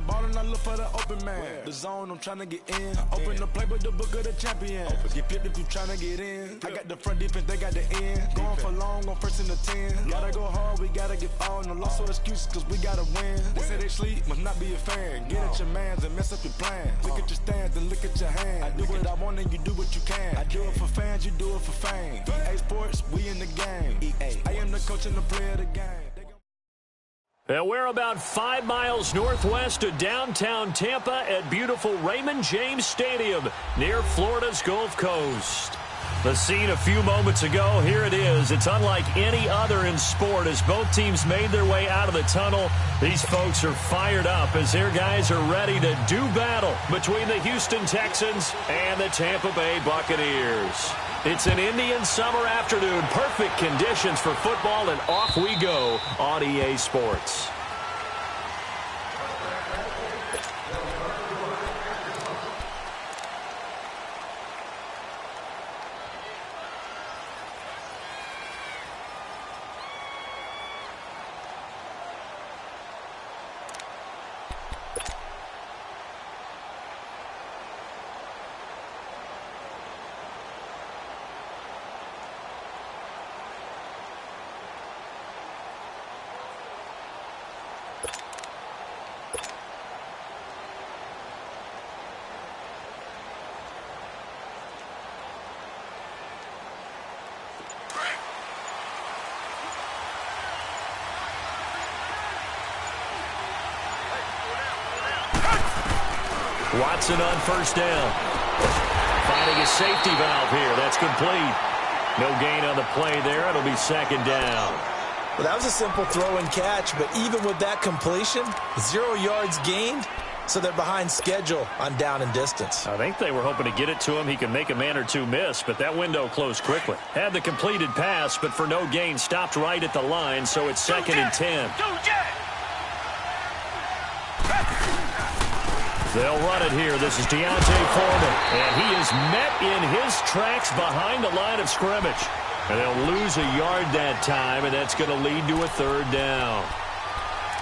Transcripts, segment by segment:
ball and I look for the open man. The zone, I'm tryna get in. Open the playbook, the book of the champion. Get flipped if you tryna get in. I got the front defense, they got the end. Going for long, on first and the 10. Gotta go hard, we gotta get all. No loss or excuses, cause we gotta win. They say they sleep, must not be a fan. Get at your mans and mess up your plans. Look at your stands and look at your hands. I do what I want and you do what you can. I do it for fans, you do it for fame. EA Sports, we in the game. I am the coach and the player of the game. And we're about 5 miles northwest of downtown Tampa at beautiful Raymond James Stadium near Florida's Gulf Coast. The scene a few moments ago, here it is. It's unlike any other in sport as both teams made their way out of the tunnel. These folks are fired up as their guys are ready to do battle between the Houston Texans and the Tampa Bay Buccaneers. It's an Indian summer afternoon, perfect conditions for football, and off we go on EA Sports. Watson on first down. Finding a safety valve here. That's complete. No gain on the play there. It'll be second down. Well, that was a simple throw and catch, but even with that completion, 0 yards gained, so they're behind schedule on down and distance. I think they were hoping to get it to him. He can make a man or two miss, but that window closed quickly. Had the completed pass, but for no gain, stopped right at the line, so it's second and 10. They'll run it here. This is Deontay Foreman, and he is met in his tracks behind the line of scrimmage. And they'll lose a yard that time, and that's going to lead to a third down.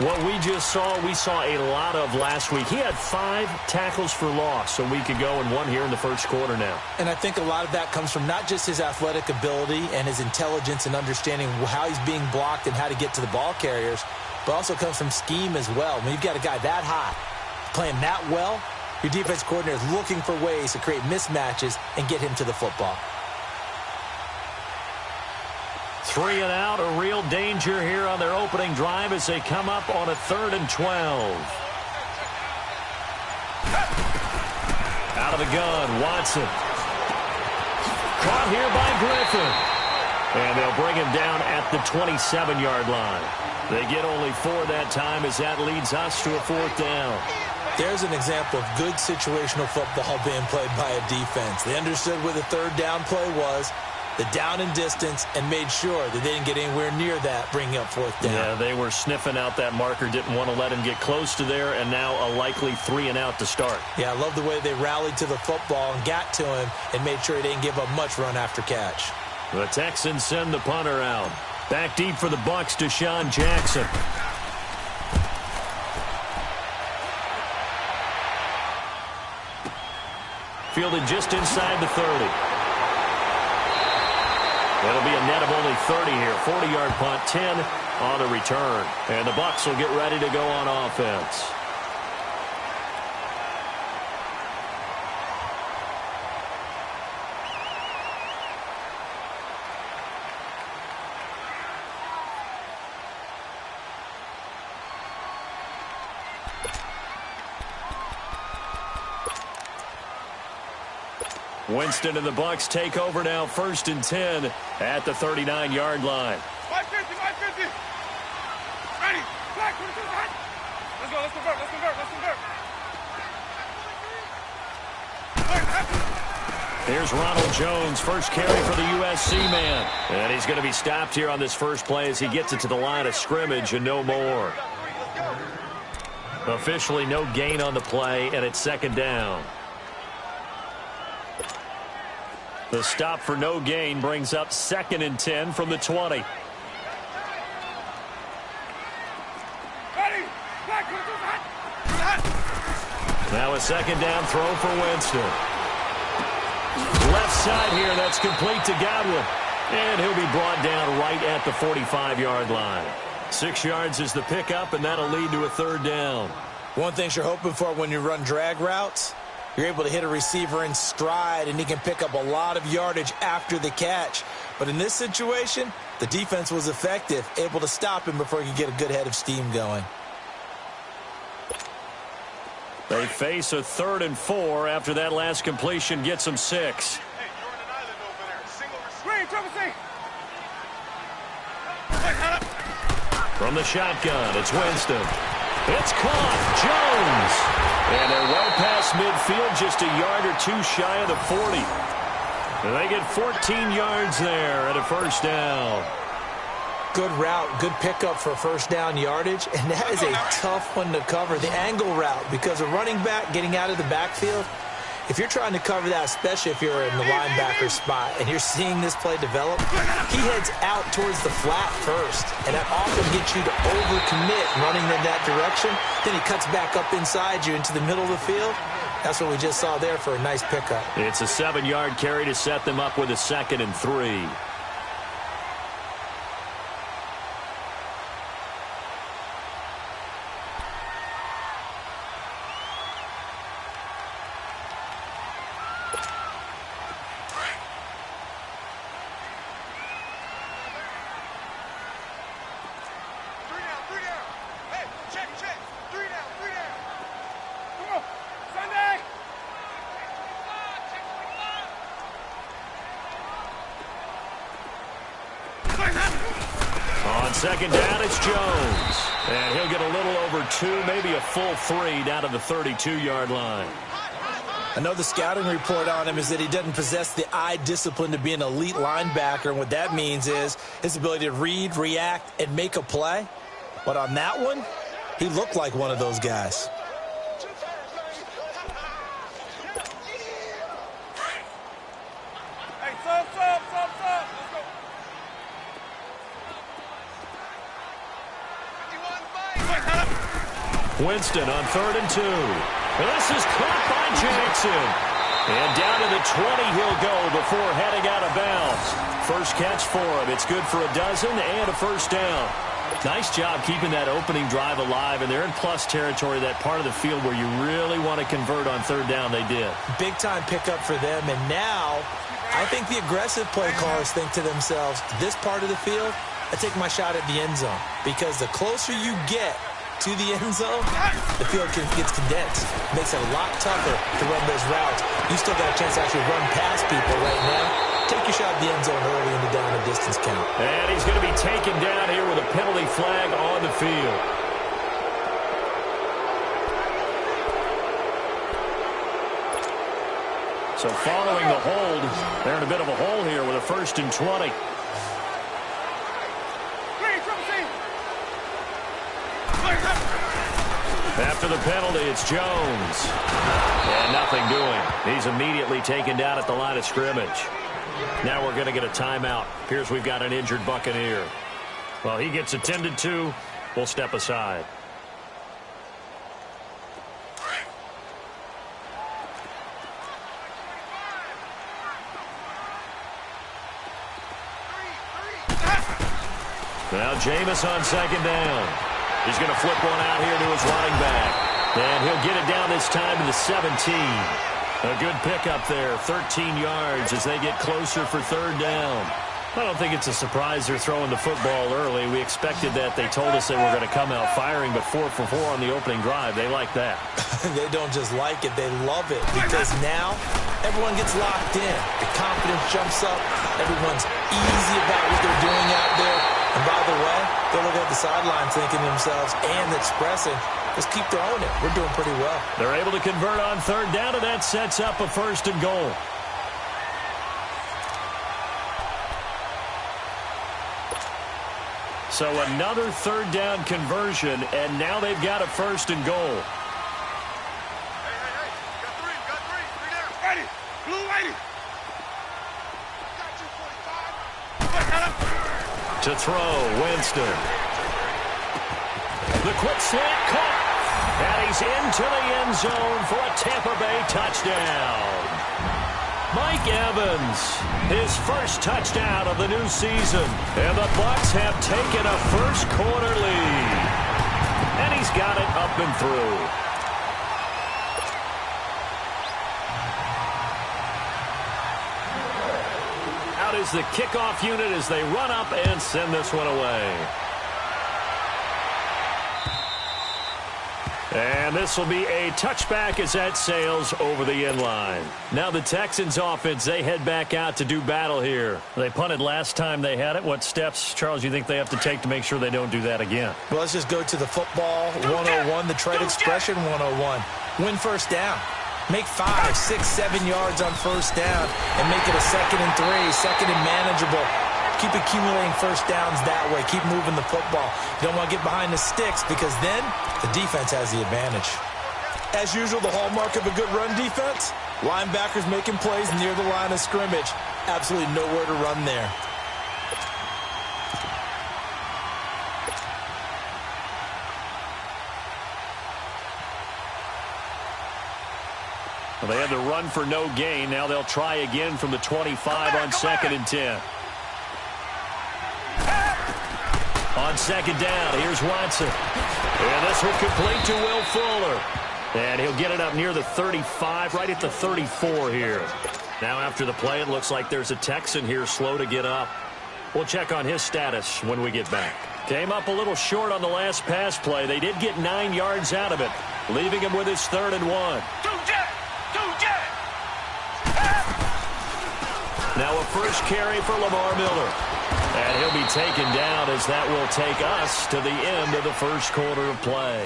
What we just saw, we saw a lot of last week. He had 5 tackles for loss a week ago and 1 here in the first quarter now. And I think a lot of that comes from not just his athletic ability and his intelligence and understanding how he's being blocked and how to get to the ball carriers, but also comes from scheme as well. When you've got a guy that high, playing that well, your defense coordinator is looking for ways to create mismatches and get him to the football. 3 and out, a real danger here on their opening drive as they come up on a 3rd and 12. Out of the gun, Watson. Caught here by Griffin. And they'll bring him down at the 27-yard line. They get only 4 that time as that leads us to a 4th down. There's an example of good situational football being played by a defense. They understood where the 3rd down play was, the down and distance, and made sure that they didn't get anywhere near that, bringing up 4th down. Yeah, they were sniffing out that marker, didn't want to let him get close to there, and now a likely 3 and out to start. Yeah, I love the way they rallied to the football and got to him and made sure he didn't give up much run after catch. The Texans send the punter out. Back deep for the Bucs, Deshaun Jackson. Fielded just inside the 30. That'll be a net of only 30 here. 40-yard punt, 10 on the return. And the Bucs will get ready to go on offense. Winston and the Bucs take over now, 1st and 10 at the 39-yard line. 550, 550. Ready. Black, let's go, let's convert. Here's Ronald Jones, first carry for the USC man. And he's going to be stopped here on this first play as he gets it to the line of scrimmage and no more. Officially no gain on the play, and it's 2nd down. The stop for no gain brings up 2nd and 10 from the 20. Ready. Black, Now a second down throw for Winston. Left side here, that's complete to Godwin. And he'll be brought down right at the 45-yard line. 6 yards is the pickup, and that'll lead to a third down. One thing you're hoping for when you run drag routes, you're able to hit a receiver in stride, and he can pick up a lot of yardage after the catch. But in this situation, the defense was effective, able to stop him before he could get a good head of steam going. They face a 3rd and 4 after that last completion gets them 6. Hey, you're on an island over there. Single screen, triple C. From the shotgun, it's Winston. It's caught. Jones. And they're well past midfield, just a yard or two shy of the 40. And they get 14 yards there at a first down. Good route, good pickup for first down yardage, and that is a tough one to cover, the angle route, because a running back getting out of the backfield, if you're trying to cover that, especially if you're in the linebacker spot and you're seeing this play develop, he heads out towards the flat first, and that often gets you to overcommit running in that direction. Then he cuts back up inside you into the middle of the field. That's what we just saw there for a nice pickup. It's a 7-yard carry to set them up with a 2nd and 3. On second down, it's Jones. And he'll get a little over 2, maybe a full 3 down to the 32-yard line. I know the scouting report on him is that he doesn't possess the eye discipline to be an elite linebacker. And what that means is his ability to read, react, and make a play. But on that one, he looked like one of those guys. Winston on 3rd and 2. This is caught by Jackson. And down to the 20 he'll go before heading out of bounds. First catch for him. It's good for a dozen and a first down. Nice job keeping that opening drive alive, and they're in plus territory, that part of the field where you really want to convert on 3rd down. They did. Big-time pickup for them, and now I think the aggressive play callers think to themselves, this part of the field, I take my shot at the end zone, because the closer you get to the end zone, the field gets condensed. Makes it a lot tougher to run those routes. You still got a chance to actually run past people right now. Take your shot at the end zone early in the down and distance count. And he's going to be taken down here with a penalty flag on the field. So following the hold, they're in a bit of a hole here with a 1st and 20. After the penalty, it's Jones. And nothing doing. He's immediately taken down at the line of scrimmage. Now we're going to get a timeout. Appears we've got an injured Buccaneer. Well, he gets attended to. We'll step aside. Now Jameis on 2nd down. He's going to flip one out here to his running back. And he'll get it down this time to the 17. A good pickup there, 13 yards as they get closer for 3rd down. I don't think it's a surprise they're throwing the football early. We expected that. They told us they were going to come out firing, but 4 for 4 on the opening drive. They like that. They don't just like it, they love it, because now everyone gets locked in. The confidence jumps up. Everyone's easy about what they're doing out there. And by the way, they're looking at the sideline thinking to themselves and expressing, just keep throwing it. We're doing pretty well. They're able to convert on 3rd down, and that sets up a 1st and goal. So another 3rd down conversion, and now they've got a 1st and goal. Hey. Got three. 3 down. Ready. Blue lady. Got you, 45. To throw, Winston. The quick slant caught. And he's into the end zone for a Tampa Bay touchdown. Mike Evans, his first touchdown of the new season. And the Bucs have taken a first-quarter lead. And he's got it up and through. Out is the kickoff unit as they run up and send this one away. And this will be a touchback as that sails over the end line. Now the Texans offense, they head back out to do battle here. They punted last time they had it. What steps, Charles, you think they have to take to make sure they don't do that again? Well, let's just go to the football 101, the trade expression 101. Win first down. Make 5, 6, 7 yards on first down and make it a 2nd and 3, 2nd and manageable. Keep accumulating first downs that way. Keep moving the football. You don't want to get behind the sticks because then the defense has the advantage. As usual, the hallmark of a good run defense, linebackers making plays near the line of scrimmage. Absolutely nowhere to run there. Well, they had to run for no gain. Now they'll try again from the 25 on 2nd and 10. On 2nd down, here's Watson. And this will complete to Will Fuller. And he'll get it up near the 35, right at the 34 here. Now after the play, it looks like there's a Texan here slow to get up. We'll check on his status when we get back. Came up a little short on the last pass play. They did get 9 yards out of it, leaving him with his 3rd and 1. Now a first carry for Lamar Miller. And he'll be taken down as that will take us to the end of the first quarter of play.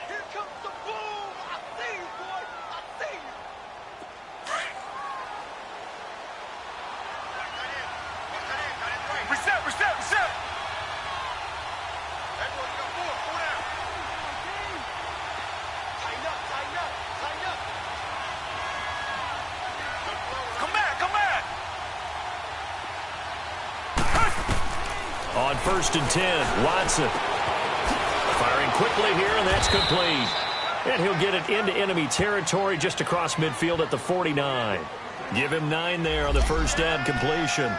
Here comes the boom. I see you, boy. I see you. Reset. Everyone go forward. Pull down. Tighten up. Come back. On 1st and 10, Watson. Firing quickly here, and that's complete. And he'll get it into enemy territory just across midfield at the 49. Give him 9 there on the first down completion.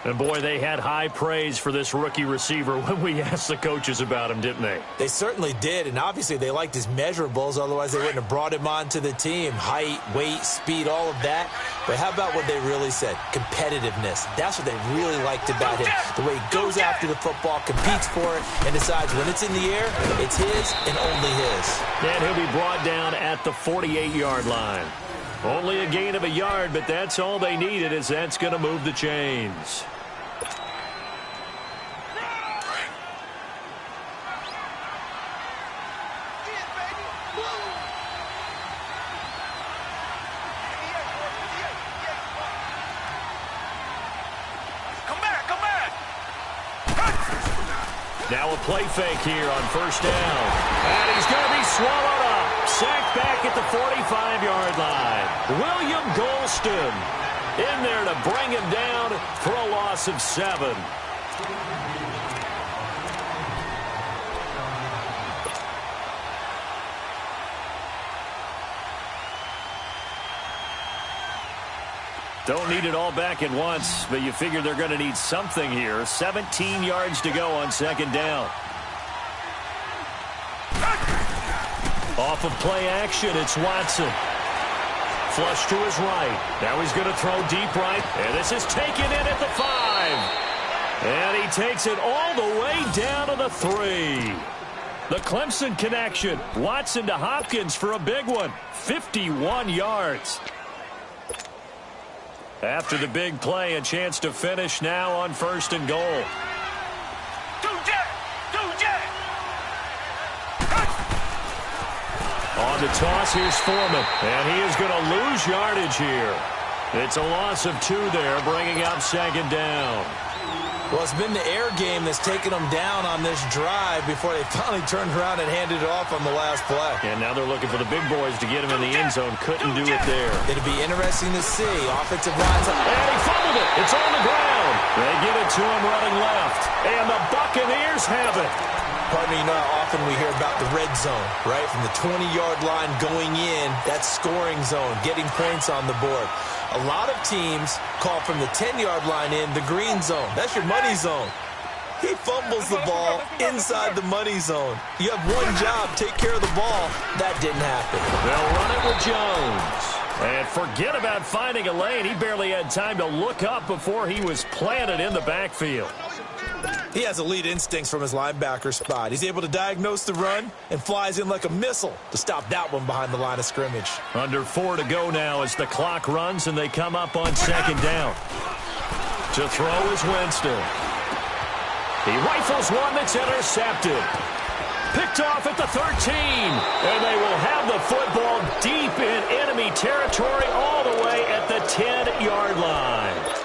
And, boy, they had high praise for this rookie receiver when we asked the coaches about him, didn't they? They certainly did, and obviously they liked his measurables. Otherwise, they wouldn't have brought him onto the team. Height, weight, speed, all of that. But how about what they really said? Competitiveness. That's what they really liked about him. The way he goes after the football, competes for it, and decides when it's in the air, it's his and only his. And he'll be brought down at the 48-yard line. Only a gain of a yard, but that's all they needed, as that's going to move the chains. Now a play fake here on first down. And he's going to be swallowed up. Sacked back at the 45-yard line. William Golston in there to bring him down for a loss of 7. Don't need it all back at once, but you figure they're going to need something here. 17 yards to go on 2nd down. Off of play action, it's Watson. Flush to his right. Now he's going to throw deep right. And this is taken in at the 5. And he takes it all the way down to the 3. The Clemson connection. Watson to Hopkins for a big one. 51 yards. After the big play, a chance to finish now on 1st and goal. On the toss, here's Foreman. And he is going to lose yardage here. It's a loss of 2 there, bringing up second down. Well, it's been the air game that's taken them down on this drive before they finally turned around and handed it off on the last play. And now they're looking for the big boys to get him in the end zone. Couldn't do it there. It'll be interesting to see. Offensive lines. And he fumbled it. It's on the ground. They give it to him running left. And the Buccaneers have it. Pardon me, you know how often we hear about the red zone, right? From the 20-yard line going in, that's scoring zone, getting points on the board. A lot of teams call from the 10-yard line in the green zone. That's your money zone. He fumbles the ball inside the money zone. You have one job, take care of the ball. That didn't happen. They'll run it with Jones. And forget about finding a lane. He barely had time to look up before he was planted in the backfield. He has elite instincts from his linebacker spot. He's able to diagnose the run and flies in like a missile to stop that one behind the line of scrimmage. Under 4 to go now as the clock runs and they come up on second down. To throw is Winston. He rifles one that's intercepted. Picked off at the 13. And they will have the football deep in enemy territory all the way at the 10-yard line.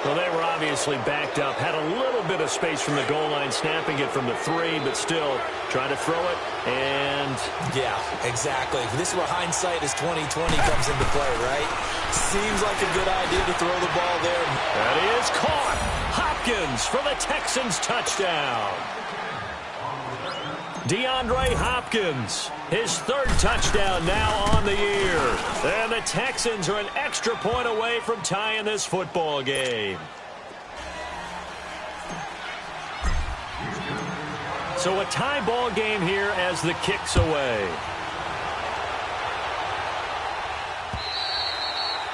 Well, they were obviously backed up. Had a little bit of space from the goal line, snapping it from the 3, but still trying to throw it. And yeah, exactly. This is where hindsight is 20/20 comes into play, right? Seems like a good idea to throw the ball there. That is caught. Hopkins for the Texans touchdown. DeAndre Hopkins, his 3rd touchdown now on the year. And the Texans are an extra point away from tying this football game. So a tie ball game here as the kick's away.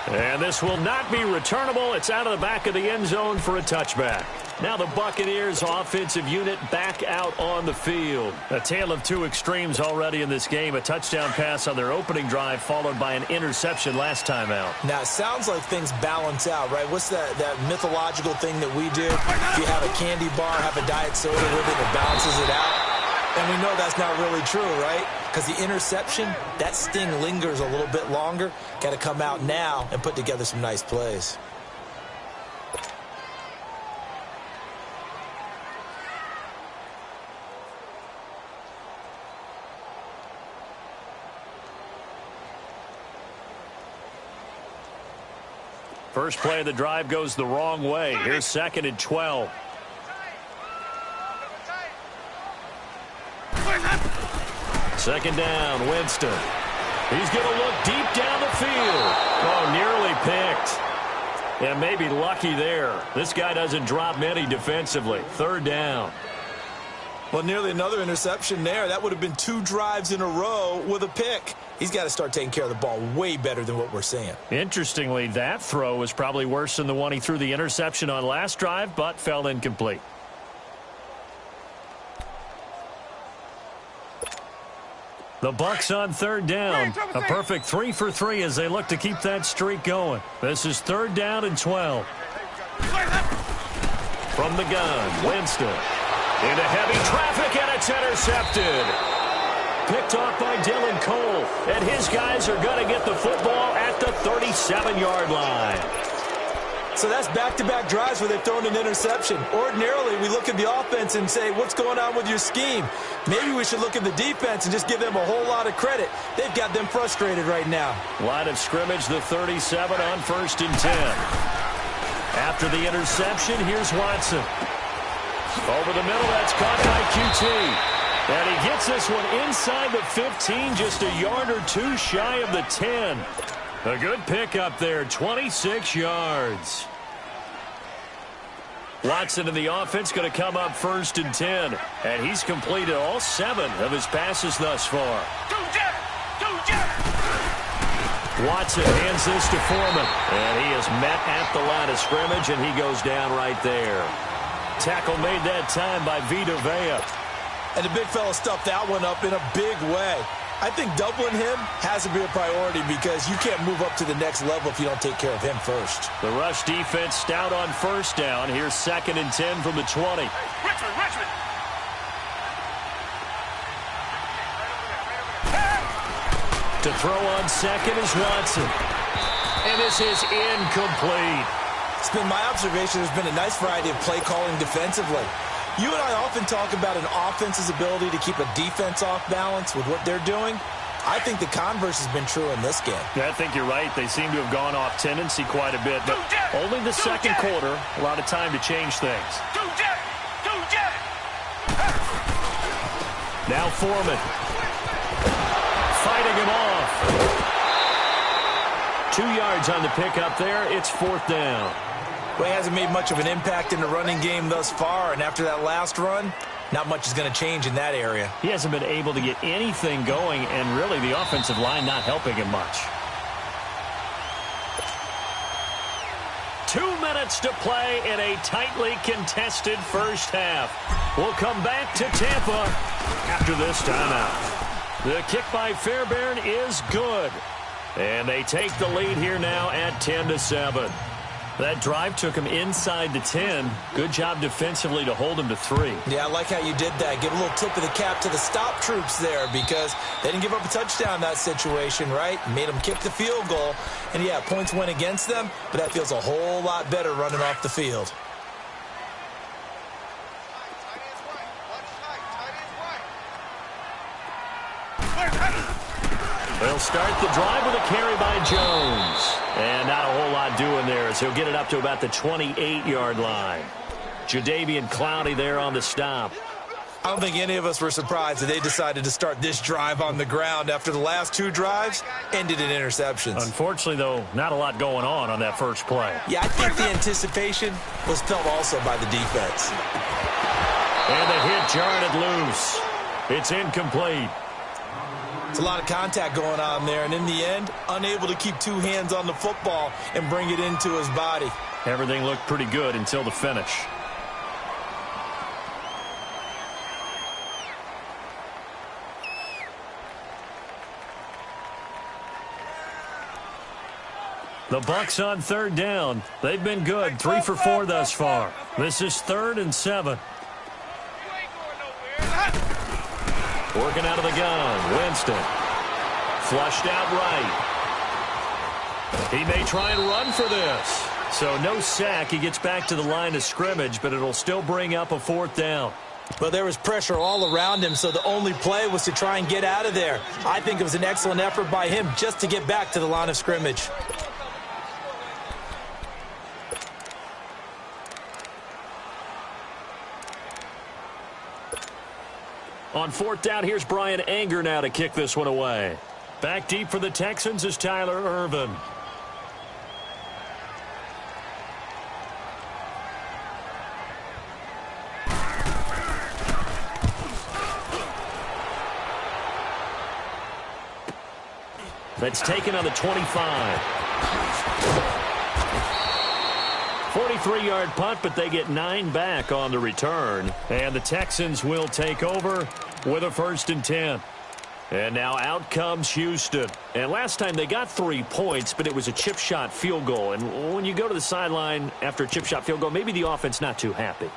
And this will not be returnable. It's out of the back of the end zone for a touchback. Now the Buccaneers offensive unit back out on the field. A tale of 2 extremes already in this game. A touchdown pass on their opening drive followed by an interception last time out. Now, it sounds like things balance out, right? What's that mythological thing that we do? If you have a candy bar, have a diet soda with it, it balances it out. And we know that's not really true, right? Because the interception, that sting lingers a little bit longer. Got to come out now and put together some nice plays. First play of the drive goes the wrong way. Here's 2nd and 12. Second down, Winston. He's going to look deep down the field. Oh, nearly picked. And maybe lucky there. This guy doesn't drop many defensively. 3rd down. Well, nearly another interception there. That would have been 2 drives in a row with a pick. He's got to start taking care of the ball way better than what we're seeing. Interestingly, that throw was probably worse than the one he threw the interception on last drive, but fell incomplete. The Bucs on 3rd down. A perfect 3 for 3 as they look to keep that streak going. This is 3rd down and 12. From the gun, Winston. Into heavy traffic, and it's intercepted. Picked off by Dylan Cole. And his guys are going to get the football at the 37-yard line. So that's back-to-back drives where they've thrown an interception. Ordinarily, we look at the offense and say, what's going on with your scheme? Maybe we should look at the defense and just give them a whole lot of credit. They've got them frustrated right now. Line of scrimmage, the 37 on 1st and 10. After the interception, here's Watson. Over the middle, that's caught by QT. And he gets this one inside the 15, just a yard or 2 shy of the 10. A good pickup there, 26 yards. Watson in the offense going to come up 1st and 10. And he's completed all 7 of his passes thus far. Watson hands this to Foreman. And he is met at the line of scrimmage, and he goes down right there. Tackle made that time by Vita Vea. And the big fella stuffed that one up in a big way. I think doubling him has to be a priority because you can't move up to the next level if you don't take care of him first. The rush defense stout on 1st down. Here's 2nd and 10 from the 20. Richmond. To throw on 2nd is Watson. And this is incomplete. It's been my observation there's been a nice variety of play calling defensively. You and I often talk about an offense's ability to keep a defense off balance with what they're doing. I think the converse has been true in this game. Yeah, I think you're right. They seem to have gone off tendency quite a bit, but only the second quarter, a lot of time to change things. Now Foreman. Fighting him off. 2 yards on the pickup there. It's 4th down. Well, he hasn't made much of an impact in the running game thus far, and after that last run, not much is going to change in that area. He hasn't been able to get anything going, and really the offensive line not helping him much. 2 minutes to play in a tightly contested first half. We'll come back to Tampa after this timeout. The kick by Fairbairn is good. And they take the lead here now at 10-7. That drive took him inside the 10. Good job defensively to hold him to 3. Yeah, I like how you did that. Give a little tip of the cap to the stop troops there because they didn't give up a touchdown in that situation, right? Made them kick the field goal. And, yeah, points went against them, but that feels a whole lot better running off the field. They'll start the drive with a carry by Jones. And not a whole lot doing there as he'll get it up to about the 28-yard line. Jadeveon Clowney there on the stop. I don't think any of us were surprised that they decided to start this drive on the ground after the last 2 drives ended in interceptions. Unfortunately, though, not a lot going on that first play. Yeah, I think the anticipation was felt also by the defense. And the hit jarred it loose. It's incomplete. It's a lot of contact going on there, and in the end, unable to keep 2 hands on the football and bring it into his body. Everything looked pretty good until the finish. The Bucs on 3rd down. They've been good, 3 for 4 thus far. This is 3rd and 7. Working out of the gun, Winston. Flushed out right. He may try and run for this. So no sack. He gets back to the line of scrimmage, but it'll still bring up a 4th down. Well, there was pressure all around him, so the only play was to try and get out of there. I think it was an excellent effort by him just to get back to the line of scrimmage. On 4th down, here's Brian Anger now to kick this one away. Back deep for the Texans is Tyler Ervin. That's taken on the 25. 43-yard punt, but they get 9 back on the return. And the Texans will take over with a 1st and 10. And now out comes Houston. And last time they got 3 points, but it was a chip shot field goal. And when you go to the sideline after a chip shot field goal, maybe the offense not too happy.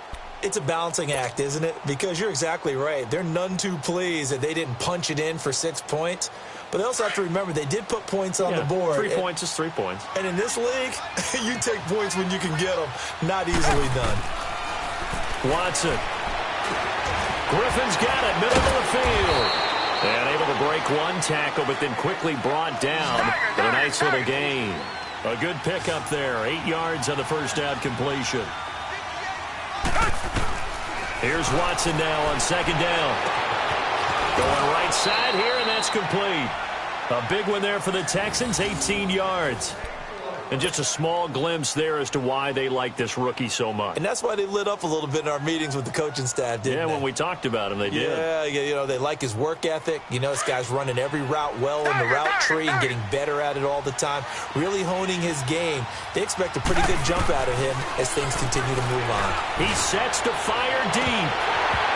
It's a balancing act, isn't it? Because you're exactly right. They're none too pleased that they didn't punch it in for 6 points. But they also have to remember they did put points on the board. 3 points is 3 points. And in this league, you take points when you can get them. Not easily done. Watson. Griffin's got it, middle of the field. And able to break 1 tackle, but then quickly brought down with a nice little gain. A good pickup there. 8 yards on the first down completion. Here's Watson now on 2nd down. Going right side here, and that's complete. A big one there for the Texans, 18 yards. And just a small glimpse there as to why they like this rookie so much. And that's why they lit up a little bit in our meetings with the coaching staff, didn't they? Yeah, when we talked about him, they did. Yeah, you know, they like his work ethic. You know, this guy's running every route well in the route tree and getting better at it all the time, really honing his game. They expect a pretty good jump out of him as things continue to move on. He sets to fire deep.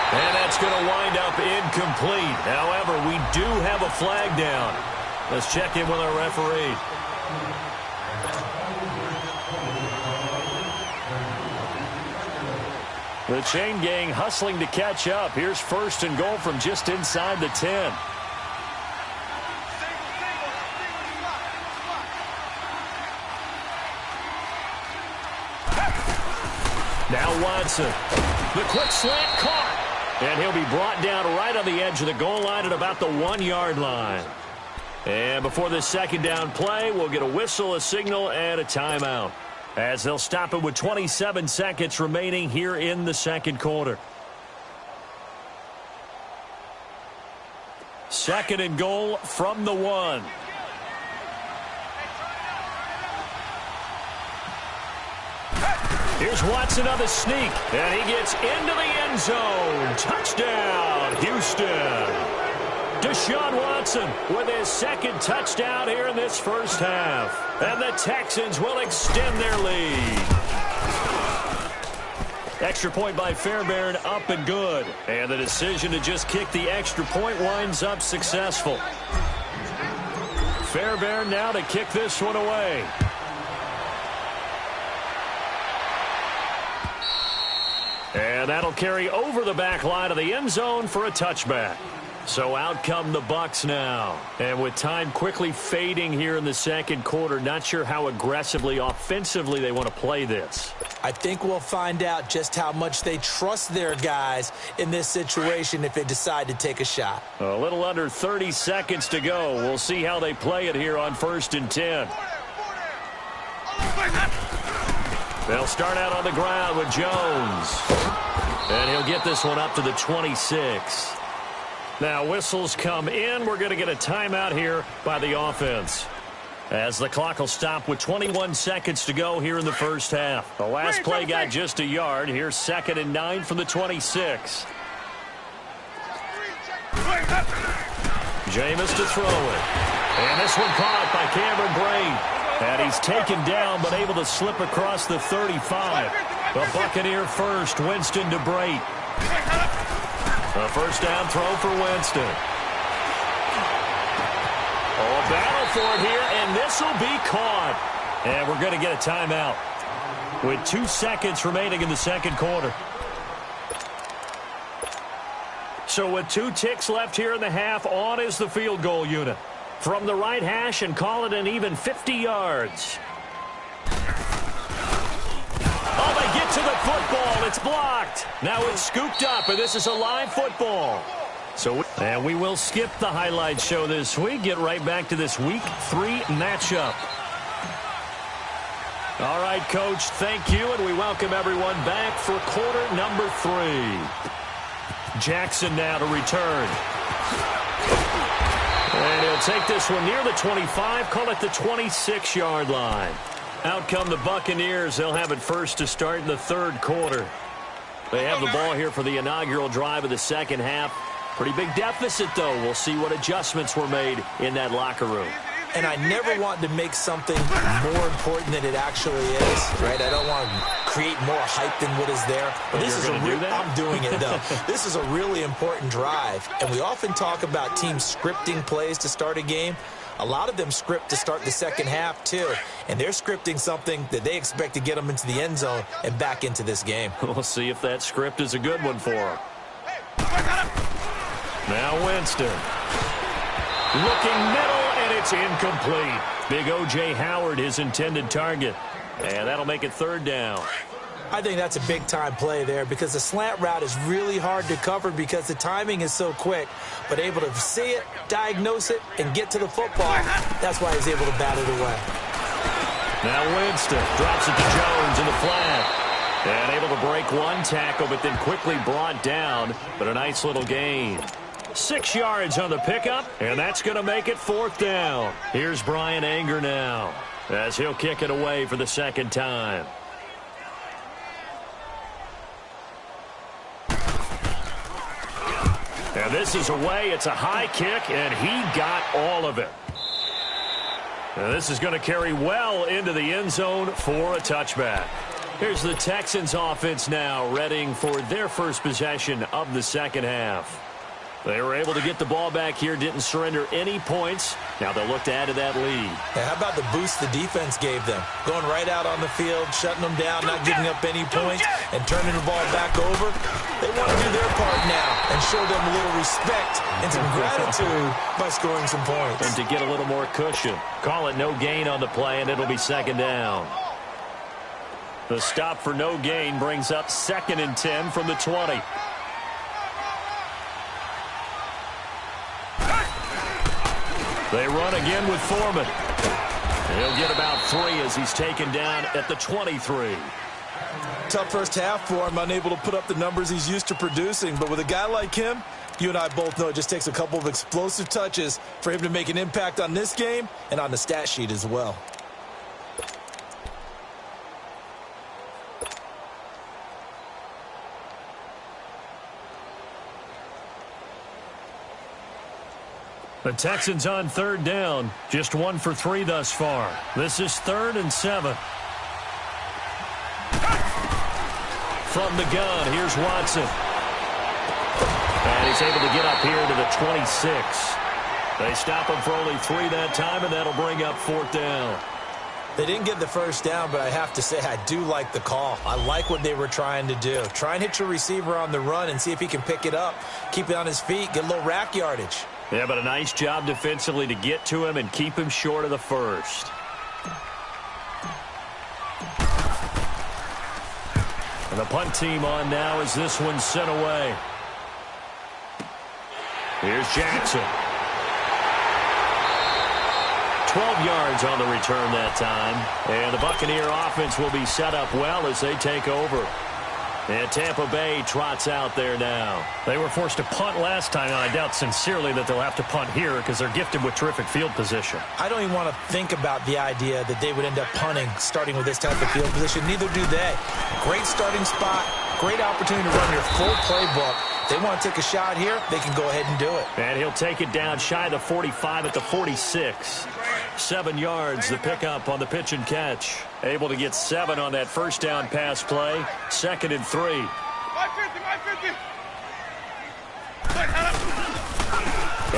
And that's going to wind up incomplete. However, we do have a flag down. Let's check in with our referee. The chain gang hustling to catch up. Here's 1st and goal from just inside the 10. Now Watson. The quick slant caught. And he'll be brought down right on the edge of the goal line at about the 1-yard line. And before this second down play, we'll get a whistle, a signal, and a timeout, as they'll stop it with 27 seconds remaining here in the second quarter. Second and goal from the 1. Here's Watson on the sneak, and he gets into the end zone. Touchdown, Houston. Deshaun Watson with his second touchdown here in this first half. And the Texans will extend their lead. Extra point by Fairbairn, up and good. And the decision to just kick the extra point winds up successful. Fairbairn now to kick this one away. And that'll carry over the back line of the end zone for a touchback. So out come the Bucs now. And with time quickly fading here in the second quarter, not sure how aggressively, offensively they want to play this. I think we'll find out just how much they trust their guys in this situation if they decide to take a shot. A little under 30 seconds to go. We'll see how they play it here on 1st and 10. They'll start out on the ground with Jones. And he'll get this one up to the 26. Now whistles come in. We're going to get a timeout here by the offense, as the clock will stop with 21 seconds to go here in the first half. The last play got just a yard. Here's 2nd and 9 from the 26. Jameis to throw it. And this one caught by Cameron Brate. And he's taken down but able to slip across the 35. The Buccaneer first, Winston to Brate. A first down throw for Winston. Oh, battle for it here, and this will be caught. And we're going to get a timeout with 2 seconds remaining in the second quarter. So with 2 ticks left here in the half, on is the field goal unit. From the right hash, and call it an even 50 yards. Oh, they get to the football. It's blocked. Now it's scooped up, and this is a live football. And we will skip the highlight show this week. Get right back to this Week 3 matchup. All right, Coach, thank you, and we welcome everyone back for quarter number 3. Jackson now to return. And he'll take this one near the 25, call it the 26-yard line. Out come the Buccaneers. They'll have it first to start in the third quarter. They have the ball here for the inaugural drive of the second half. Pretty big deficit, though. We'll see what adjustments were made in that locker room. And I never want to make something more important than it actually is, right? I don't want to create more hype than what is there. But this is I'm doing it, though. This is a really important drive. And we often talk about teams scripting plays to start a game. A lot of them script to start the second half, too. And they're scripting something that they expect to get them into the end zone and back into this game. We'll see if that script is a good one for them. Now Winston. Looking middle, and it's incomplete. Big O.J. Howard, his intended target. And that'll make it third down. I think that's a big-time play there because the slant route is really hard to cover because the timing is so quick. But able to see it, diagnose it, and get to the football, that's why he's able to bat it away. Now Winston drops it to Jones in the flat. And able to break one tackle, but then quickly brought down. But a nice little gain. 6 yards on the pickup, and that's going to make it fourth down. Here's Brian Anger now, as he'll kick it away for the second time. And this is away. It's a high kick, and he got all of it. And this is going to carry well into the end zone for a touchback. Here's the Texans offense now, readying for their first possession of the second half. They were able to get the ball back here, didn't surrender any points. Now they'll look to add to that lead. Hey, how about the boost the defense gave them? Going right out on the field, shutting them down, not giving up any points, and turning the ball back over. They want to do their part now and show them a little respect and some gratitude by scoring some points. And to get a little more cushion. Call it no gain on the play, and it'll be second down. The stop for no gain brings up 2nd and 10 from the 20. They run again with Foreman. He'll get about 3 as he's taken down at the 23. Tough first half for him, unable to put up the numbers he's used to producing. But with a guy like him, you and I both know it just takes a couple of explosive touches for him to make an impact on this game and on the stat sheet as well. The Texans on 3rd down. Just 1 for 3 thus far. This is 3rd and 7. From the gun, here's Watson. And he's able to get up here to the 26. They stop him for only 3 that time, and that'll bring up 4th down. They didn't get the first down, but I have to say I do like the call. I like what they were trying to do. Try and hit your receiver on the run and see if he can pick it up, keep it on his feet, get a little rack yardage. Yeah, but a nice job defensively to get to him and keep him short of the first. And the punt team on now as this one's sent away. Here's Jackson. 12 yards on the return that time. And the Buccaneer offense will be set up well as they take over. And Tampa Bay trots out there now. They were forced to punt last time, and I doubt sincerely that they'll have to punt here because they're gifted with terrific field position. I don't even want to think about the idea that they would end up punting starting with this type of field position. Neither do they. Great starting spot, great opportunity to run your full playbook. If they want to take a shot here, they can go ahead and do it. And he'll take it down shy of the 45 at the 46. 7 yards, the pickup on the pitch and catch. Able to get 7 on that first down pass play. 2nd and 3. 550.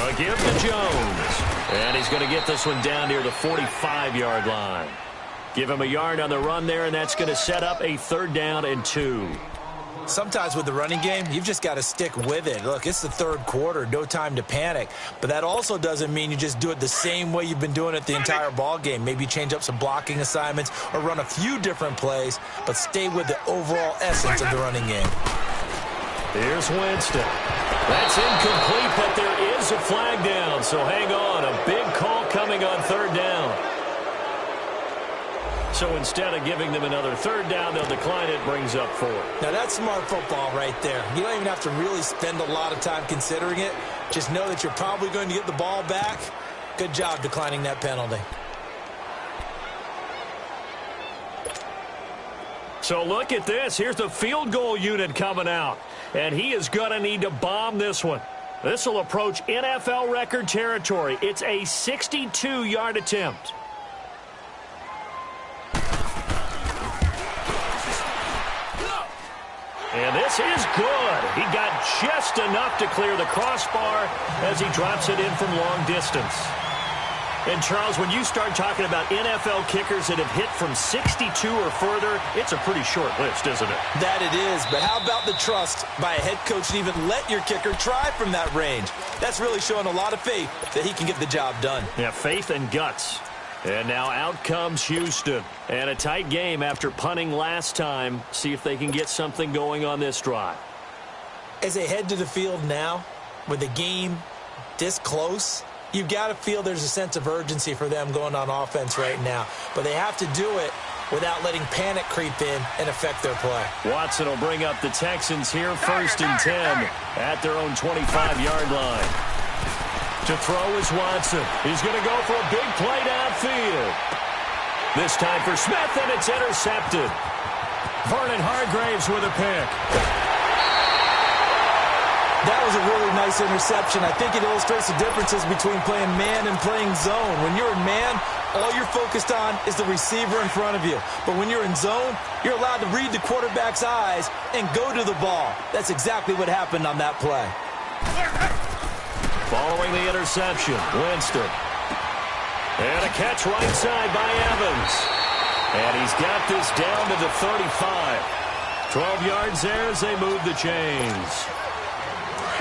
A give to Jones. And he's going to get this one down near the 45-yard line. Give him a yard on the run there, and that's going to set up a 3rd down and 2. Sometimes with the running game, you've just got to stick with it. Look, it's the 3rd quarter, no time to panic. But that also doesn't mean you just do it the same way you've been doing it the entire ball game. Maybe change up some blocking assignments or run a few different plays, but stay with the overall essence of the running game. Here's Winston. That's incomplete, but there is a flag down, so hang on. A big call coming on 3rd down. So instead of giving them another 3rd down, they'll decline it, brings up 4. Now that's smart football right there. You don't even have to really spend a lot of time considering it. Just know that you're probably going to get the ball back. Good job declining that penalty. So look at this. Here's the field goal unit coming out. And he is going to need to bomb this one. This will approach NFL record territory. It's a 62-yard attempt. And this is good. He got just enough to clear the crossbar as he drops it in from long distance. And, Charles, when you start talking about NFL kickers that have hit from 62 or further, it's a pretty short list, isn't it? That it is. But how about the trust by a head coach to even let your kicker try from that range? That's really showing a lot of faith that he can get the job done. Yeah, faith and guts. And now out comes Houston. And a tight game after punting last time. See if they can get something going on this drive. As they head to the field now, with the game this close, you've got to feel there's a sense of urgency for them going on offense right now. But they have to do it without letting panic creep in and affect their play. Watson will bring up the Texans here 1st and 10 at their own 25-yard line. To throw is Watson. He's going to go for a big play downfield. This time for Smith, and it's intercepted. Vernon Hargraves with a pick. That was a really nice interception. I think it illustrates the differences between playing man and playing zone. When you're in man, all you're focused on is the receiver in front of you. But when you're in zone, you're allowed to read the quarterback's eyes and go to the ball. That's exactly what happened on that play. Following the interception, Winston. And a catch right side by Evans. And he's got this down to the 35. 12 yards there as they move the chains.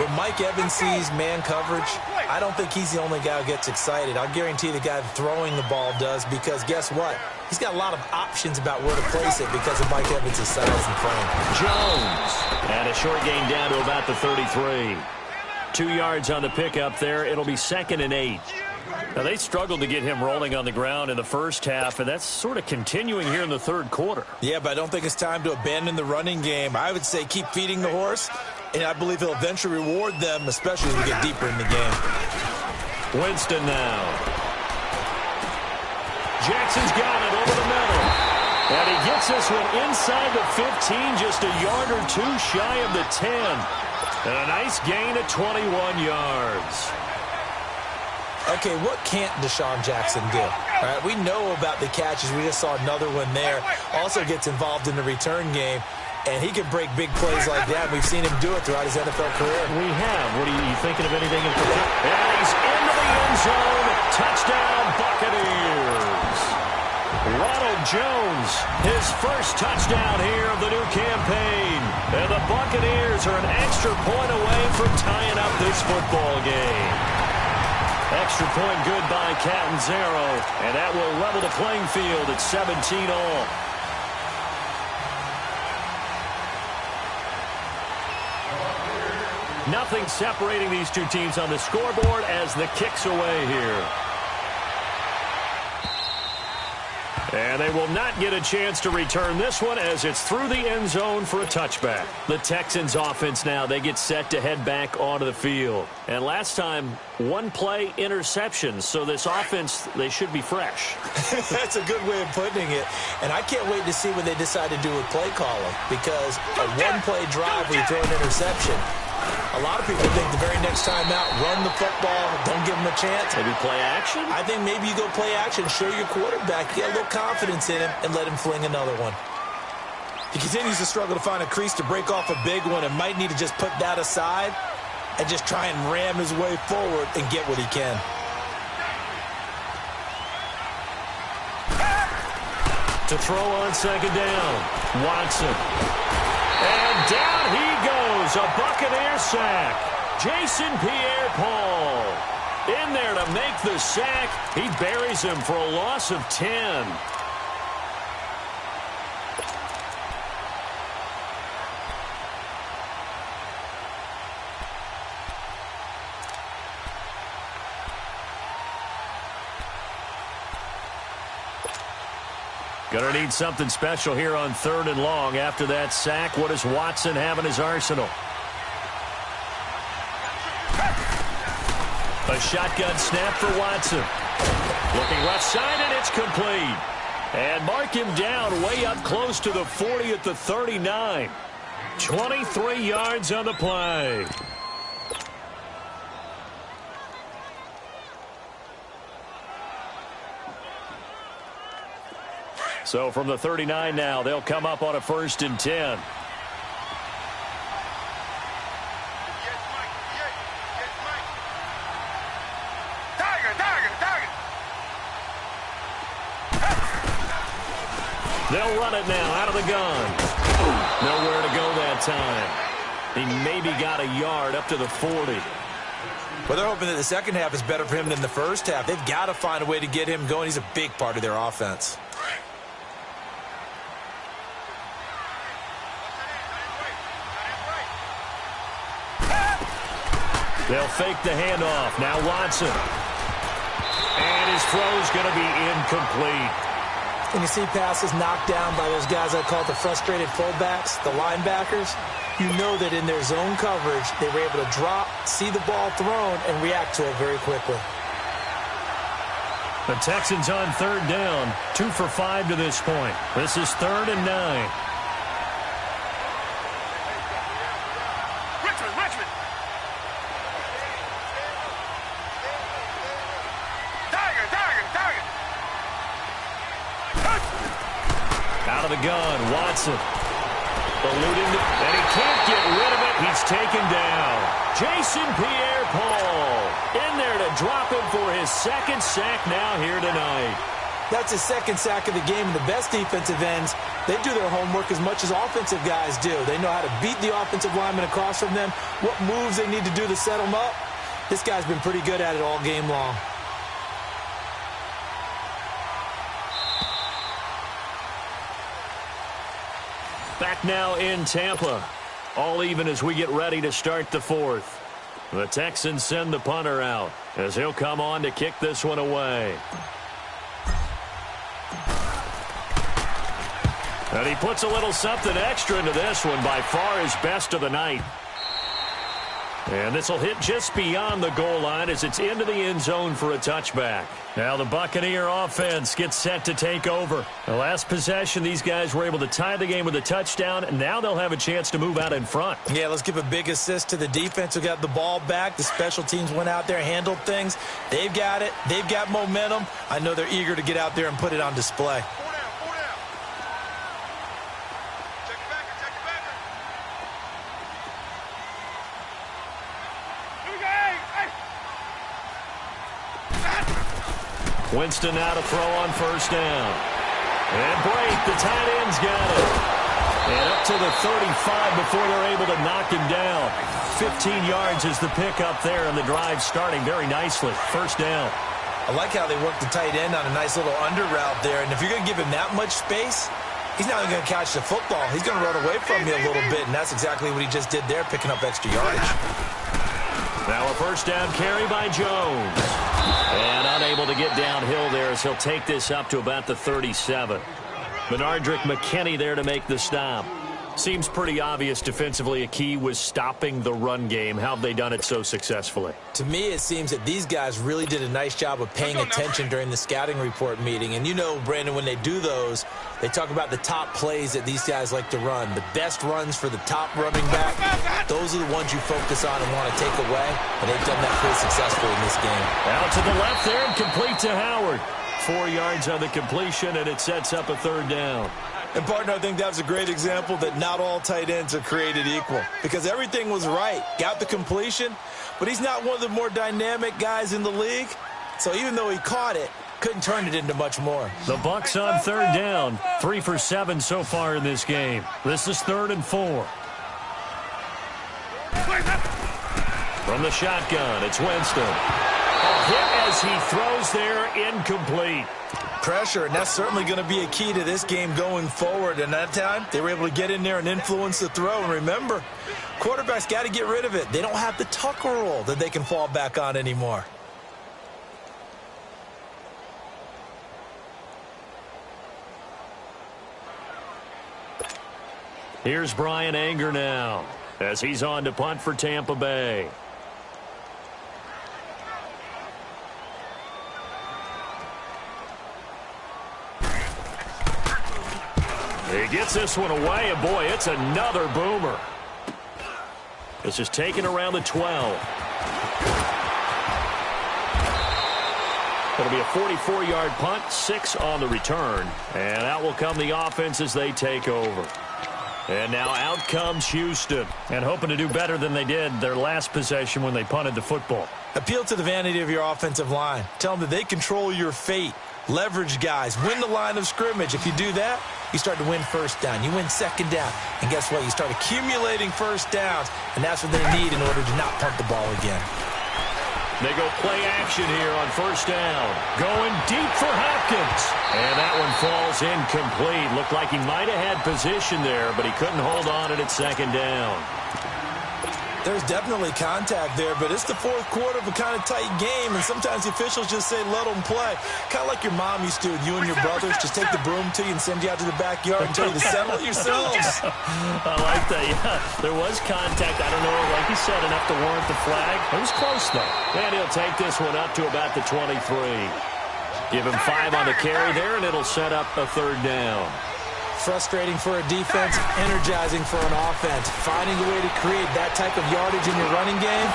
When Mike Evans sees man coverage, I don't think he's the only guy who gets excited. I'll guarantee the guy throwing the ball does, because guess what? He's got a lot of options about where to place it because of Mike Evans' size and frame. Jones. And a short gain down to about the 33. 2 yards on the pickup there. It'll be 2nd and 8. Now, they struggled to get him rolling on the ground in the first half, and that's sort of continuing here in the third quarter. Yeah, but I don't think it's time to abandon the running game. I would say keep feeding the horse, and I believe he'll eventually reward them, especially as we get deeper in the game. Winston now. Jackson's got it over the middle. And he gets this one inside the 15, just a yard or two shy of the 10. And a nice gain of 21 yards. Okay, what can't Deshaun Jackson do? All right, we know about the catches. We just saw another one there. Also gets involved in the return game, and he can break big plays like that. We've seen him do it throughout his NFL career. We have. What are you thinking of anything in particular? And he's into the end zone. Touchdown, Buccaneers. Ronald Jones, his first touchdown here of the new campaign. And the Buccaneers are an extra point away from tying up this football game. Extra point good by Catanzaro, and that will level the playing field at 17 all. Nothing separating these two teams on the scoreboard as the kick's away here. And they will not get a chance to return this one as it's through the end zone for a touchback. The Texans offense now, they get set to head back onto the field. And last time, one play interception, so this offense, they should be fresh. That's a good way of putting it. And I can't wait to see what they decide to do with play calling, because a one-play drive where you throw an interception, a lot of people think the very next time out, run the football, don't give them a chance. Maybe play action? I think maybe you go play action, show your quarterback, get a little confidence in him, and let him fling another one. He continues to struggle to find a crease to break off a big one and might need to just put that aside and just try and ram his way forward and get what he can. To throw on second down, Watson. And down he goes, a Buccaneer sack. Jason Pierre-Paul in there to make the sack. He buries him for a loss of 10. Going to need something special here on 3rd and long. After that sack, what does Watson have in his arsenal? A shotgun snap for Watson. Looking left side, and it's complete. And mark him down way up close to the 40 at the 39. 23 yards on the play. So from the 39 now, they'll come up on a 1st and 10. They'll run it now out of the gun. Nowhere to go that time. He maybe got a yard up to the 40. Well, they're hoping that the second half is better for him than the first half. They've got to find a way to get him going. He's a big part of their offense. They'll fake the handoff. Now Watson. And his throw's going to be incomplete. When you see passes knocked down by those guys I call the frustrated fullbacks, the linebackers, you know that in their zone coverage, they were able to drop, see the ball thrown, and react to it very quickly. The Texans on 3rd down. 2 for 5 to this point. This is 3rd and 9. Out of the gun, Watson. Eluding, and he can't get rid of it. He's taken down. Jason Pierre-Paul in there to drop him for his 2nd sack now here tonight. That's his 2nd sack of the game. And the best defensive ends, they do their homework as much as offensive guys do. They know how to beat the offensive lineman across from them, what moves they need to do to set them up. This guy's been pretty good at it all game long. Back now in Tampa. All even as we get ready to start the fourth. The Texans send the punter out as he'll come on to kick this one away. And he puts a little something extra into this one, by far his best of the night. And this will hit just beyond the goal line as it's into the end zone for a touchback. Now the Buccaneer offense gets set to take over. The last possession, these guys were able to tie the game with a touchdown, and now they'll have a chance to move out in front. Yeah, let's give a big assist to the defense who got the ball back. The special teams went out there, handled things. They've got it. They've got momentum. I know they're eager to get out there and put it on display. Winston now to throw on first down. And Blake, the tight end's got it. And up to the 35 before they're able to knock him down. 15 yards is the pickup there, and the drive starting very nicely. First down. I like how they work the tight end on a nice little under route there. And if you're going to give him that much space, he's not even going to catch the football. He's going to run away from you a little bit, and that's exactly what he just did there, picking up extra yardage. Now a first down carry by Jones. And unable to get downhill there as he'll take this up to about the 37. Benardrick McKinney there to make the stop. Seems pretty obvious defensively a key was stopping the run game. How have they done it so successfully? To me, it seems that these guys really did a nice job of paying attention during the scouting report meeting. And you know, Brandon, when they do those, they talk about the top plays that these guys like to run. The best runs for the top running back, those are the ones you focus on and want to take away. And they've done that pretty successfully in this game. Out to the left there and complete to Howard. 4 yards on the completion, and it sets up a third down. And, partner, I think that's a great example that not all tight ends are created equal because everything was right. Got the completion, but he's not one of the more dynamic guys in the league. So even though he caught it, couldn't turn it into much more. The Bucs on third down. 3 for 7 so far in this game. This is 3rd and 4. From the shotgun, it's Winston. A hit as he throws there, incomplete. Pressure, and that's certainly going to be a key to this game going forward. And that time, they were able to get in there and influence the throw. And remember, quarterbacks got to get rid of it. They don't have the Tucker rule that they can fall back on anymore. Here's Brian Anger now as he's on to punt for Tampa Bay. He gets this one away, and boy, it's another boomer. This is taken around the 12. It'll be a 44-yard punt, 6 on the return. And out will come the offense as they take over. And now out comes Houston. And hoping to do better than they did their last possession when they punted the football. Appeal to the vanity of your offensive line. Tell them that they control your fate. Leverage guys. Win the line of scrimmage. If you do that, you start to win first down. You win second down. And guess what? You start accumulating first downs. And that's what they need in order to not punt the ball again. They go play action here on first down. Going deep for Hopkins. And that one falls incomplete. Looked like he might have had position there, but he couldn't hold on it at second down. There's definitely contact there, but it's the fourth quarter of a kind of tight game, and sometimes the officials just say, let them play. Kind of like your mom used to with you and your brothers. Just take the broom to you and send you out to the backyard and tell you to settle it yourselves. I like that, yeah. There was contact. I don't know, like you said, enough to warrant the flag. It was close, though. And he'll take this one up to about the 23. Give him 5 on the carry there, and it'll set up a third down. Frustrating for a defense, energizing for an offense. Finding a way to create that type of yardage in your running game,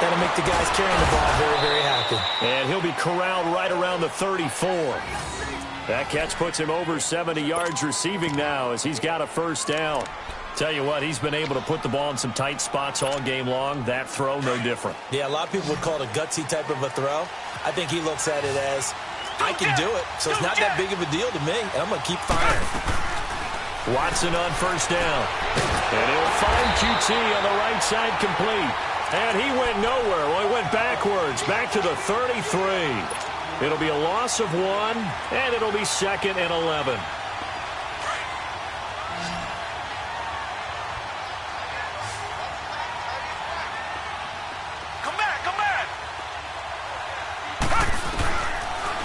that'll make the guys carrying the ball very, very happy. And he'll be corralled right around the 34. That catch puts him over 70 yards receiving now as he's got a first down. Tell you what, he's been able to put the ball in some tight spots all game long. That throw, no different. Yeah, a lot of people would call it a gutsy type of a throw. I think he looks at it as, I can do it, so it's not that big of a deal to me, and I'm going to keep firing. Watson on first down. And he'll find QT on the right side complete. And he went nowhere. Well, he went backwards, back to the 33. It'll be a loss of 1, and it'll be 2nd and 11. Come back.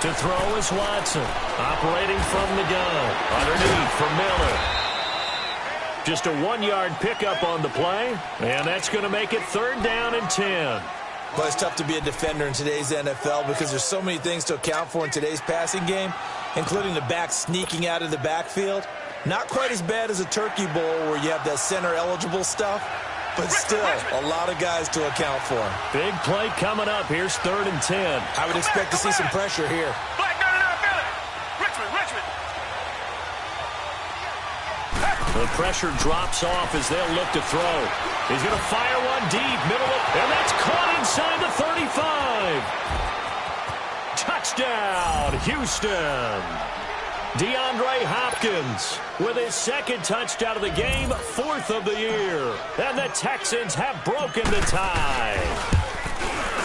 To throw is Watson, operating from the gun. Underneath for Miller. Just a 1-yard pickup on the play, and that's going to make it 3rd down and 10. But it's tough to be a defender in today's NFL because there's so many things to account for in today's passing game, including the back sneaking out of the backfield. Not quite as bad as a turkey bowl where you have that center-eligible stuff, but still a lot of guys to account for. Big play coming up. Here's 3rd and 10. I would expect to see some pressure here. Black, Richmond. The pressure drops off as they'll look to throw. He's going to fire one deep, middle of, and that's caught inside the 35. Touchdown, Houston. DeAndre Hopkins with his 2nd touchdown of the game, 4th of the year. And the Texans have broken the tie.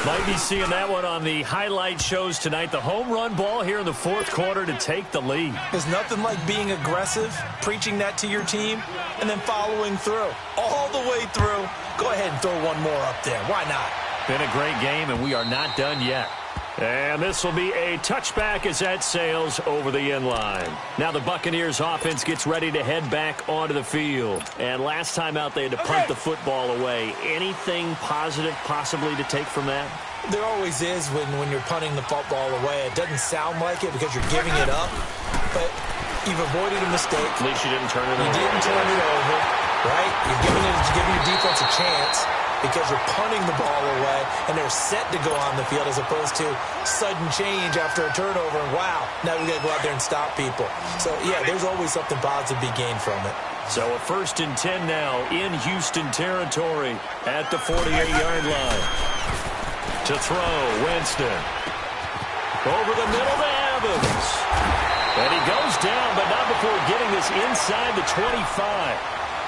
Might be seeing that one on the highlight shows tonight. The home run ball here in the 4th quarter to take the lead. There's nothing like being aggressive, preaching that to your team, and then following through. All the way through. Go ahead and throw one more up there. Why not? Been a great game, and we are not done yet. And this will be a touchback as that sails over the end line. Now the Buccaneers offense gets ready to head back onto the field. And last time out they had to punt the football away. Anything positive possibly to take from that? There always is when you're punting the football away. It doesn't sound like it because you're giving it up, but you've avoided a mistake. At least you didn't turn it over. You didn't turn it over, right? You're giving your defense a chance because you're punting the ball away, and they're set to go on the field as opposed to sudden change after a turnover, and wow, now we got to go out there and stop people. So, yeah, there's always something positive to be gained from it. So a 1st and 10 now in Houston territory at the 48-yard line. To throw, Winston. Over the middle to Evans. And he goes down, but not before getting this inside the 25.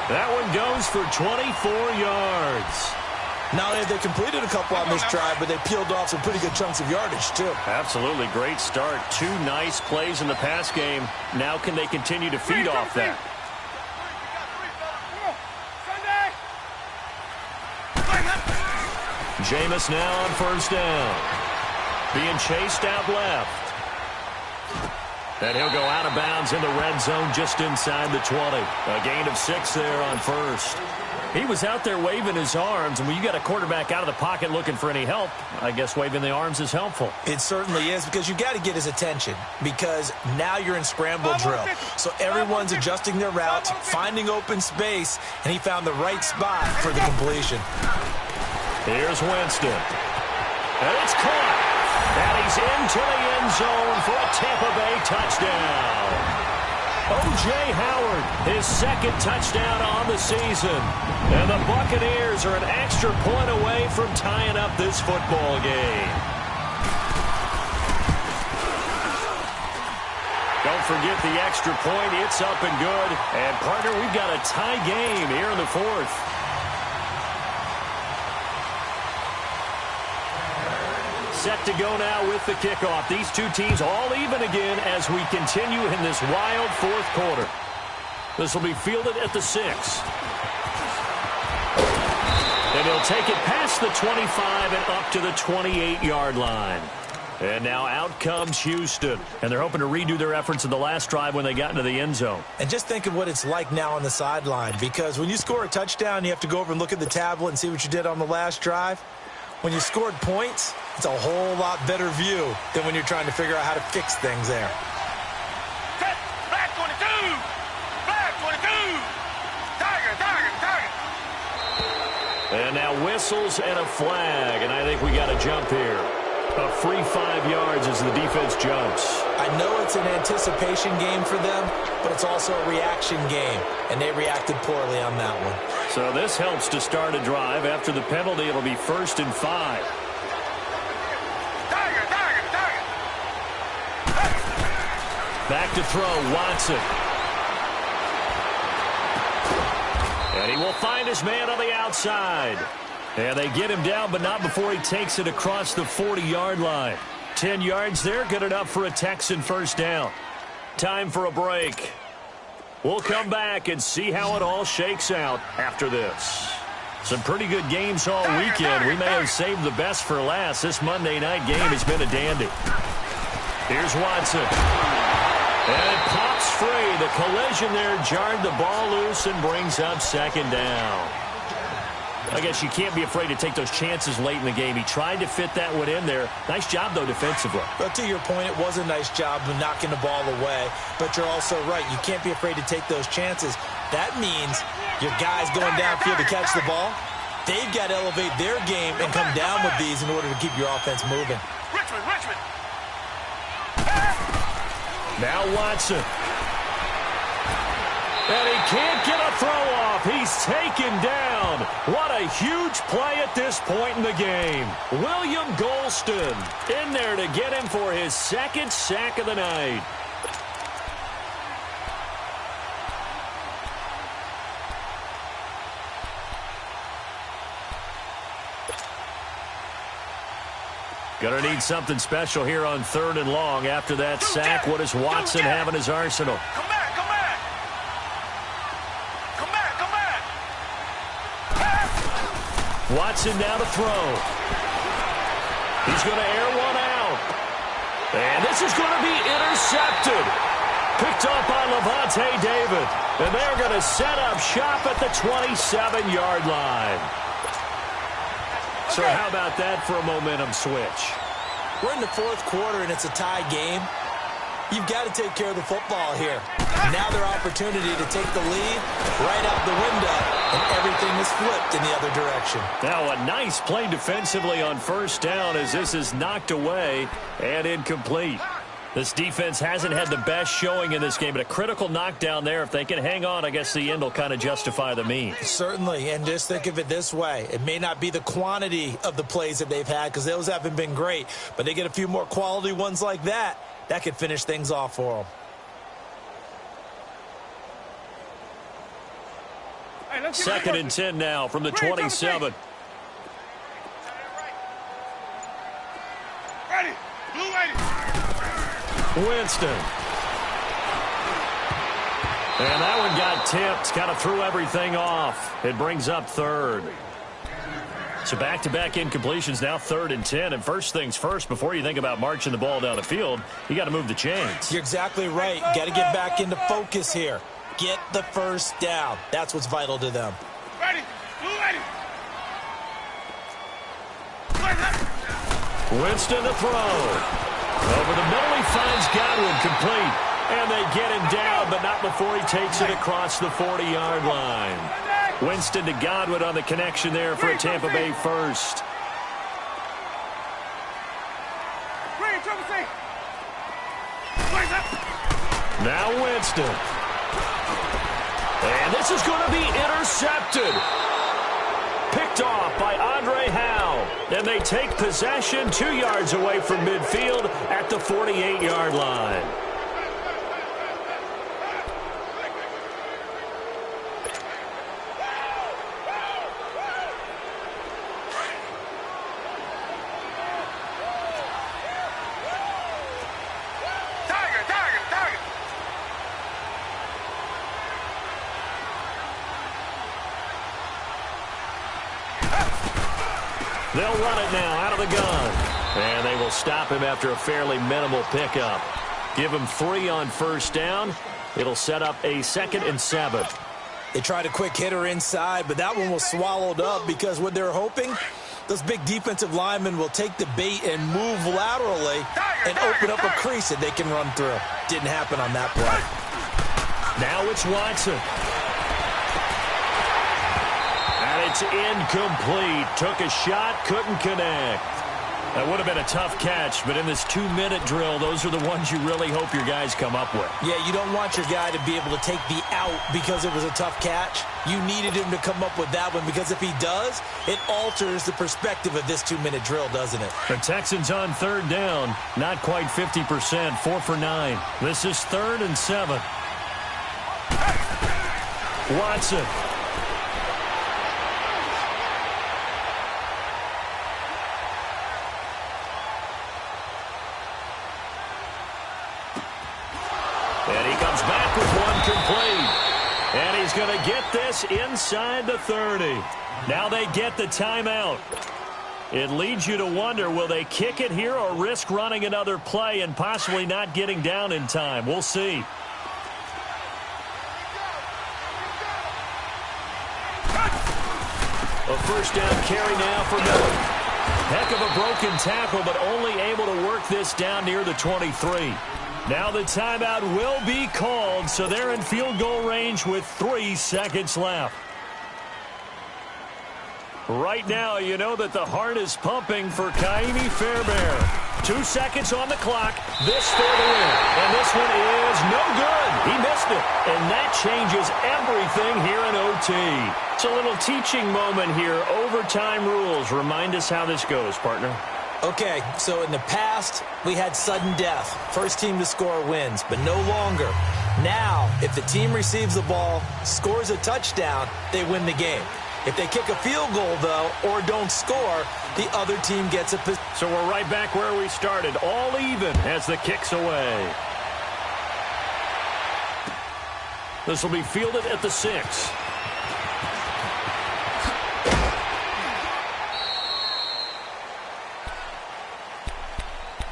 That one goes for 24 yards. Not only have they completed a couple on this drive, but they peeled off some pretty good chunks of yardage, too. Absolutely. Great start. 2 nice plays in the pass game. Now can they continue to feed off that? Jameis now on 1st down. Being chased out left. And he'll go out of bounds in the red zone just inside the 20. A gain of 6 there on 1st. He was out there waving his arms, and when you got a quarterback out of the pocket looking for any help, I guess waving the arms is helpful. It certainly is, because you got to get his attention, because now you're in scramble drill. So everyone's adjusting their routes, finding open space, and he found the right spot for the completion. Here's Winston. And it's caught. And he's into the end zone for a Tampa Bay touchdown. O.J. Howard, his 2nd touchdown on the season. And the Buccaneers are an extra point away from tying up this football game. Don't forget the extra point. It's up and good. And, partner, we've got a tie game here in the 4th. Set to go now with the kickoff. These two teams all even again as we continue in this wild 4th quarter. This will be fielded at the 6. And he'll take it past the 25 and up to the 28-yard line. And now out comes Houston. And they're hoping to redo their efforts in the last drive when they got into the end zone. And just think of what it's like now on the sideline, because when you score a touchdown, you have to go over and look at the tablet and see what you did on the last drive. When you scored points, it's a whole lot better view than when you're trying to figure out how to fix things there. Set. Black 22. Black 22. Tiger. And now whistles and a flag. And I think we got a jump here. A free 5 yards as the defense jumps. I know it's an anticipation game for them, but it's also a reaction game, and they reacted poorly on that one. So this helps to start a drive. After the penalty, it'll be 1st and 5. Tiger. Back to throw, Watson. And he will find his man on the outside. And they get him down, but not before he takes it across the 40-yard line. 10 yards there, good enough for a Texan first down. Time for a break. We'll come back and see how it all shakes out after this. Some pretty good games all weekend. We may have saved the best for last. This Monday night game has been a dandy. Here's Watson. And it pops free. The collision there jarred the ball loose and brings up second down. I guess you can't be afraid to take those chances late in the game. He tried to fit that one in there. Nice job, though, defensively. But to your point, it was a nice job of knocking the ball away. But you're also right. You can't be afraid to take those chances. That means your guys going downfield to catch the ball, they've got to elevate their game and come down with these in order to keep your offense moving. Richmond. Now Watson. And he can't get a throw off. He's taken down. What a huge play at this point in the game. William Golston in there to get him for his second sack of the night. Gonna need something special here on 3rd and long. After that sack, what does Watson have in his arsenal? Come back. Watson now to throw. He's going to air one out. And this is going to be intercepted. Picked up by Levante David. And they're going to set up shop at the 27-yard line. So how about that for a momentum switch? We're in the 4th quarter, and it's a tie game. You've got to take care of the football here. Now their opportunity to take the lead right out the window, and everything is flipped in the other direction. Now a nice play defensively on first down as this is knocked away and incomplete. This defense hasn't had the best showing in this game, but a critical knockdown there. If they can hang on, I guess the end will kind of justify the means. Certainly, and just think of it this way. It may not be the quantity of the plays that they've had because those haven't been great, but they get a few more quality ones like that. That could finish things off for them. Second and 10 now from the 27. Ready. Blue ready. Winston. And that one got tipped. Kind of threw everything off. It brings up 3rd. So back-to-back incompletions, now 3rd and 10. And first things first, before you think about marching the ball down the field, you got to move the chains. You're exactly right. Got to get back into focus here. Get the first down. That's what's vital to them. Ready. Blue ready. Winston to throw. Over the middle, he finds Godwin complete. And they get him down, but not before he takes it across the 40-yard line. Winston to Godwin on the connection there for a Tampa Bay first. Now Winston. And this is going to be intercepted. Picked off by Andre Howe. And they take possession 2 yards away from midfield at the 48-yard line. They'll run it now out of the gun. And they will stop him after a fairly minimal pickup. Give him 3 on first down. It'll set up a 2nd and 7. They tried a quick hitter inside, but that one was swallowed up because what they're hoping, those big defensive linemen will take the bait and move laterally and open up a crease that they can run through. Didn't happen on that play. Now it's Watson. It's incomplete. Took a shot, couldn't connect. That would have been a tough catch, but in this 2-minute drill, those are the ones you really hope your guys come up with. Yeah, you don't want your guy to be able to take the out because it was a tough catch. You needed him to come up with that one because if he does, it alters the perspective of this 2-minute drill, doesn't it? The Texans on 3rd down, not quite 50%, 4 for 9. This is 3rd and 7. Watson. he's going to get this inside the 30. Now they get the timeout. It leads you to wonder, will they kick it here or risk running another play and possibly not getting down in time? We'll see. A first down carry now for Miller. Heck of a broken tackle, but only able to work this down near the 23. Now the timeout will be called, so they're in field goal range with 3 seconds left. Right now, you know that the heart is pumping for Kaimi Fairbairn. 2 seconds on the clock. This for the win. And this one is no good. He missed it. And that changes everything here in OT. It's a little teaching moment here. Overtime rules. Remind us how this goes, partner. Okay, so in the past, we had sudden death. First team to score wins, but no longer. Now, if the team receives the ball, scores a touchdown, they win the game. If they kick a field goal, though, or don't score, the other team gets a position. So we're right back where we started, all even as the kick's away. This will be fielded at the 6.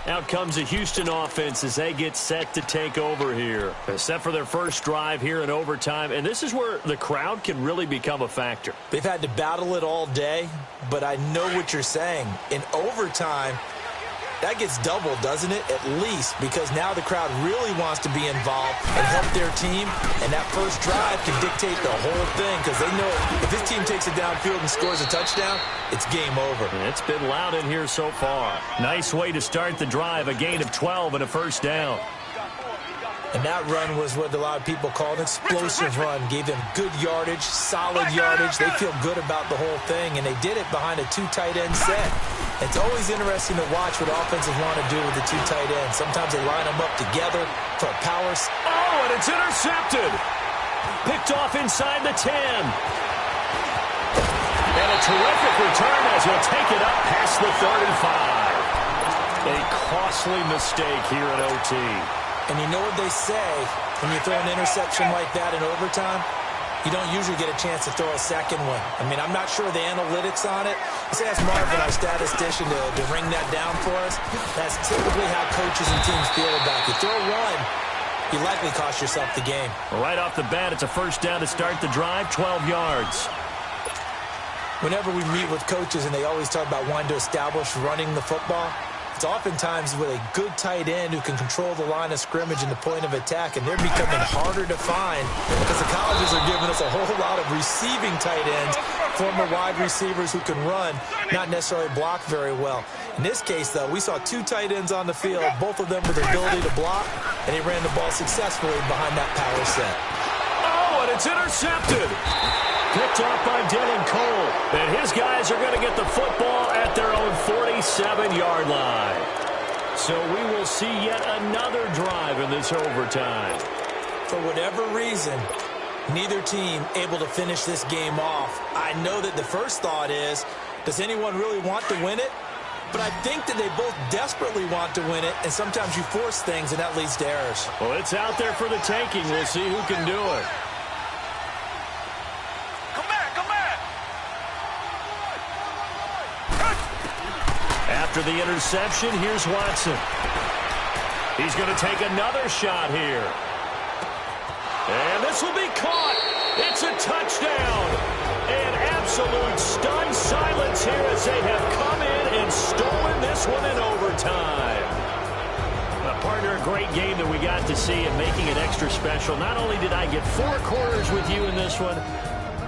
Out comes the Houston offense as they get set to take over here. Set for their first drive here in overtime, and this is where the crowd can really become a factor. They've had to battle it all day, but I know what you're saying. In overtime, that gets doubled, doesn't it? At least, because now the crowd really wants to be involved and help their team, and that first drive can dictate the whole thing because they know if this team takes it downfield and scores a touchdown, it's game over. And it's been loud in here so far. Nice way to start the drive, a gain of 12 and a first down. And that run was what a lot of people call an explosive run. Gave them good yardage, solid yardage. They feel good about the whole thing, and they did it behind a 2 tight end set. It's always interesting to watch what offenses want to do with the 2 tight ends. Sometimes they line them up together for a power. Oh, and it's intercepted. Picked off inside the 10. And a terrific return as he'll take it up past the 35. A costly mistake here at OT. And you know what they say, when you throw an interception like that in overtime, you don't usually get a chance to throw a second one. I mean, I'm not sure of the analytics on it. Let's ask Marvin, our statistician, to ring that down for us. That's typically how coaches and teams feel about it. You throw one, you likely cost yourself the game. Right off the bat, it's a first down to start the drive, 12 yards. Whenever we meet with coaches and they always talk about wanting to establish running the football, it's oftentimes with a good tight end who can control the line of scrimmage and the point of attack, and they're becoming harder to find because the colleges are giving us a whole lot of receiving tight ends, former wide receivers who can run, not necessarily block very well. In this case, though, we saw 2 tight ends on the field, both of them with the ability to block, and he ran the ball successfully behind that power set. Oh, and it's intercepted. Picked off by Dylan Cole. And his guys are going to get the football at their own 47-yard line. So we will see yet another drive in this overtime. For whatever reason, neither team able to finish this game off. I know that the first thought is, does anyone really want to win it? But I think that they both desperately want to win it, and sometimes you force things, and that leads to errors. Well, it's out there for the taking. We'll see who can do it. After the interception, here's Watson. He's going to take another shot here. And this will be caught. It's a touchdown. An absolute stunned silence here as they have come in and stolen this one in overtime. Partner, a great game that we got to see and making it extra special. Not only did I get 4 quarters with you in this one,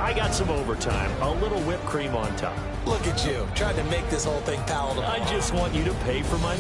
I got some overtime, a little whipped cream on top. Look at you, trying to make this whole thing palatable. I just want you to pay for my